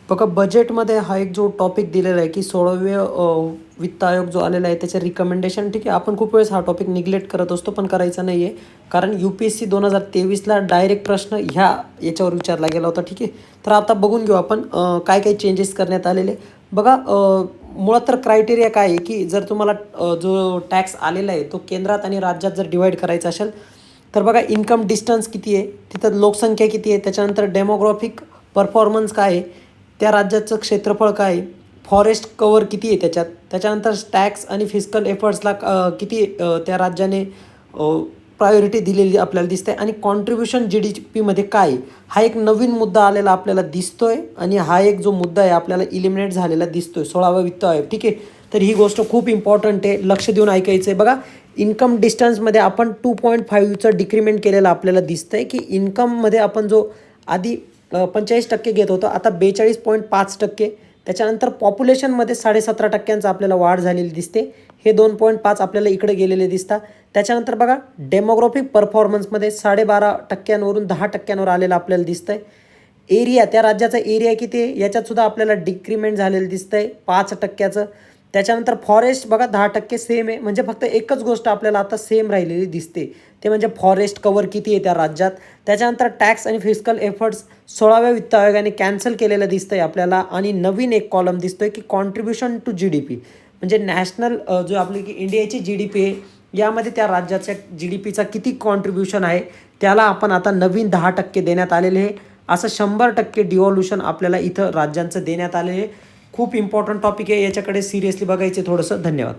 बघा बजेटमध्ये हा एक जो टॉपिक दिलेला आहे की 16वे वित्त आयोग जो आलेला आहे त्याचे रिकमेंडेशन ठीक आहे. आपण खूप वेळेस हा टॉपिक निग्लेक्ट करत असतो पण करायचा नाही आहे. कारण UPSC 2023ला डायरेक्ट प्रश्न याच्यावर विचारला गेला होता ठीक आहे. तर आता बघून घेऊ आपण काय काय चेंजेस करण्यात आलेले. बघा मुळात तर क्रायटेरिया काय आहे की जर तुम्हाला जो टॅक्स आलेला आहे तो केंद्रात आणि राज्यात जर डिवाईड करायचा असेल तर बघा इन्कम डिस्टन्स किती आहे, तिथं लोकसंख्या किती आहे, त्याच्यानंतर डेमोग्राफिक परफॉर्मन्स काय आहे, त्या राज्याचं क्षेत्रफळ काय आहे, फॉरेस्ट कवर किती आहे त्याच्यानंतर टॅक्स आणि फिस्कल एफर्ट्सला किती त्या राज्याने प्रायोरिटी दिलेली आपल्याला दिसते आणि कॉन्ट्रीब्युशन GDPमध्ये काय आहे. हा एक नवीन मुद्दा आलेला आपल्याला दिसतोय आणि हा एक जो मुद्दा आहे आपल्याला इलिमिनेट झालेला दिसतोय 16वा वित्त आयोग ठीक आहे. तर ही गोष्ट खूप इम्पॉर्टंट आहे, लक्ष देऊन ऐकायचं आहे. बघा इन्कम डिस्टन्समध्ये आपण 2.5चं डिक्रीमेंट केलेलं आपल्याला दिसतं आहे की इन्कममध्ये आपण जो आधी 45% घेत होतो आता 42.5%. त्याच्यानंतर पॉप्युलेशनमध्ये 17.5% आपल्याला वाढ झालेली दिसते. हे 2.5 आपल्याला इकडे गेलेले दिसतात. त्याच्यानंतर बघा डेमोग्राफिक परफॉर्मन्समध्ये 12.5%वरून 10%वर आलेलं आपल्याला दिसतं आहे. एरिया त्या राज्याचा एरिया किती आहे याच्यातसुद्धा आपल्याला डिक्रीमेंट झालेलं दिसतं आहे 5%चं. त्याच्यानंतर फॉरेस्ट बघा 10% सेम आहे. म्हणजे फक्त एकच गोष्ट आपल्याला आता सेम राहिलेली दिसते ते म्हणजे फॉरेस्ट कवर किती आहे त्या राज्यात. त्याच्यानंतर टॅक्स आणि फिस्कल एफर्ट्स 16व्या वित्त आयोगाने कॅन्सल केलेलं दिसतं आहे आपल्याला आणि नवीन एक कॉलम दिसतो आहे की कॉन्ट्रीब्युशन टू GDP म्हणजे नॅशनल जो आपली की इंडियाची GDP आहे यामध्ये त्या राज्याच्या GDPचा किती कॉन्ट्रीब्युशन आहे त्याला आपण आता नवीन 10% देण्यात आलेले आहे. असं 100% डिव्हॉल्युशन आपल्याला इथं राज्यांचं देण्यात आलेले आहे. खूप इम्पॉर्टंट टॉपिक आहे, याच्याकडे सिरियसली बघायचे थोडंसं. धन्यवाद.